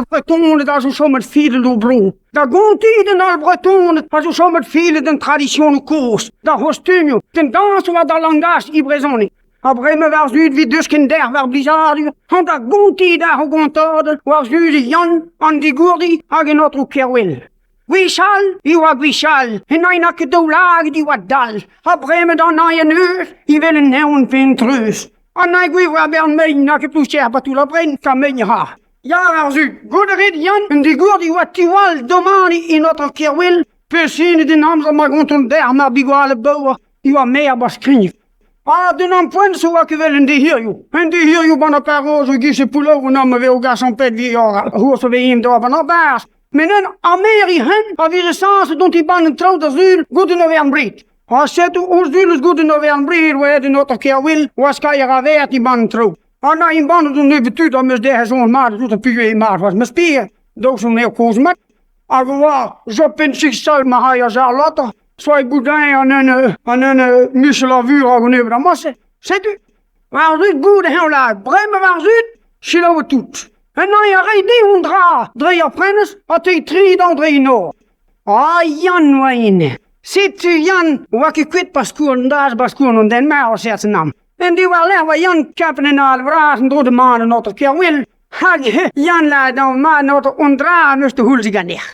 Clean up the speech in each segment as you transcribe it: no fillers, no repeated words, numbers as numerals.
Breton, dat is zo met vielen door bro. Dat gontiden al Breton, dat is zo met vielen de tradition koos. Dat costume, ten dans wat dat langage ibrezoni. Après me was uit wie dus geen der waar blizzard. En dat gontiden gontorden was uit Yann en digourdi en otrou Kerouel. Wiesal, die wat wiesal. En een akke doulaag die wat dal. Après me dan naar je neus, die wil een neon vintreus. En ik wil wel bij mij, dat ik plus cher, wat u la brengt, kan mij niet ha. Ja, arzu, goede red Jan, en die goede wat tiwal domani in notre Kerouel, persine de naam van Magonton der, maar biguale bouwer, die wat meer beschreef. Ah, de naam point zo wat je wil in de hier, joh. En die hier, joh, van een paar roze gisse poulover, nam me wel gas en pet wie jaren, hoe ze weer hem door van een baas. Men een Amerikaan, had weer een saanse, dont die banen trouwt als u, goede november breed. Als zet u ons duur goede november breed, waar de notre Kerouel, was kan je raver die banen trouwt. En na een band toen nu betuurd dat de zo'n maat doet een puur maat was mijn spier. Dat zo'n heel koos met. En gewoon, zo pint zichzelf maar hij als al later. Zwei boudin en een Michel-Avuur over de massa. Zet u? Waar zit goede heel laag. Bremen waar zit? Schillen we toet. En dan je rijdt die ondra. 3 aprennes, had hij 3 dan 3 noord. Ah, Jan wijne. Zit u Jan, wat je kwit pascoen, daar is pascoen en den mij als zet zijn naam. En die wel leggen Jan kappen en alle vragen door de maanden naar de Kerouel. Jan laat dan maar naar de ondra, dus de hulziga neer.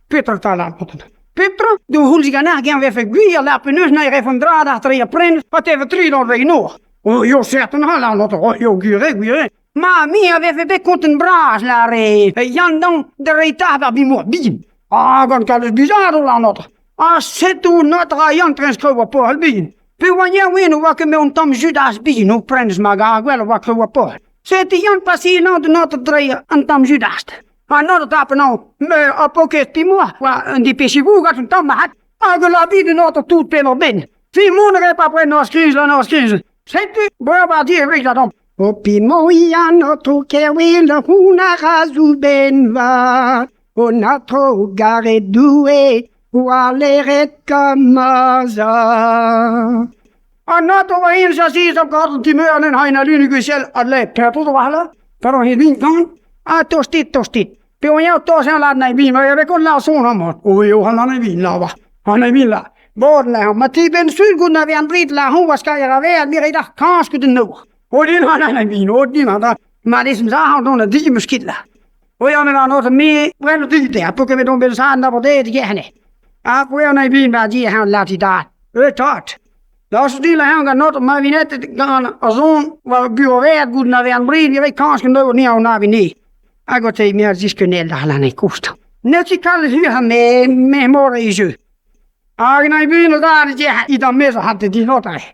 Peter talaten. Peter, de hulziga neer gaan we even guier lappen, dus naar je van draad achter je prins, wat even 3 dan weer nog. Oh, joh, zet een hal aan, joh, guier. Maar meer even bij konten braas laten. Jan dan, de reita dat bij moet bieden. Ah, dan kan het bizar aan dat. Als zit u naar Jan transkouwen op het bieden. Puis wanneer we nu wakker met een tam Judas bieden, hoe prins mag ik wel wakker op het. Zet die Jan passie nou de noten draaien een tam Judas. Maar nou dat tappen nou, me op ook het pimoa, waar die pissiewoe gaat een tam had. Ik laat die de noten toet binnen binnen. 4 maanden heb ik nog schriezelen. Zet u, boven die weet dat om. Opi moia notre Kerouel, una razu ben va, notre gare doué. Waleret kamaza. En dat we een zes op garden die meuren en hij naar lugiciels alleen pepel te walen. Pero hij wint dan. Ah, tostit. Pero jou tos en laat naar wien, maar je kon laat zo'n hammer. Oh joh, han naar wien lawa. Han naar wien la. Borden la. Maar die ben stuur goed naar weer een breed la. Hoe was kan je er weer? Meer dag kans kunnen nog. Oh die han naar wien, oh die han. Maar dit is een zaal dan een die misschien la. Oh ja, dan nog meer. Wel die daar. Pokken we dan bij de zaal naar beneden gaan. Ah, voor jou wien bij die gaan laat hij daar. Het. Dat is die gaan not maar wie net gaan als zo'n waar bureau weer goed naar weer een breed. Je weet kans genoeg niet aan naar beneden. Ik ga tegen meer discussie daar aan de kost. Net ik kan het hier gaan met morgen is u. Ah, naar wien daar dat je dan mis had die not hij.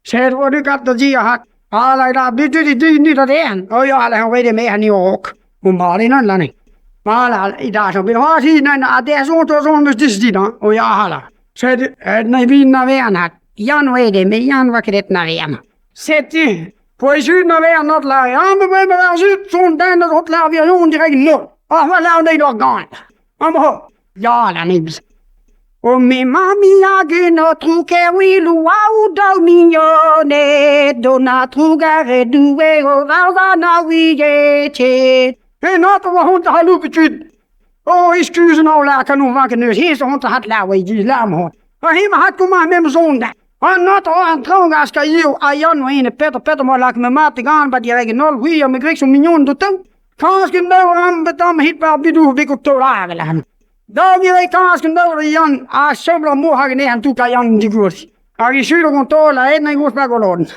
Zeg wat ik had dat je had. Ah, daar die niet dat een. Oh ja, dan weet je mee niet ook. Hoe maar in een landing. Maar daar zo binnen was hij naar de zo'n dus die dan. Oh ja, hala. Zet het naar wie naar weer had. Jan weet het, met Jan wat het naar weer. Zet u. Voor je naar weer not laat. Ja, maar we wel zit zo'n dan dat laat weer zo'n direct nul. Ah, wat laat hij nog gaan? Maar ja, dan niet. Oh, mi mamma che notre Kerouel wow da mignone dona trugare due o valda na wiete. En dat we hond te lopen tjut. Oh, excuse nou laken nu wakker neus. Hier is de hond te hard lauwen, die laam hoor. Maar hier had kom maar met mijn zoon daar. En dat aan trouwens als kan je aan Jan we in Peter maar laat me maat te gaan bij die regionaal wie me krijg zo'n miljoen tot toe. Kans kan nou aan betam hit wel bedoel ik op te lagen. Daar weer kans kan nou Jan als zo moe hagen en toe kan Jan die goed. Als je zuur kon tolen, het nee goed maar geloden.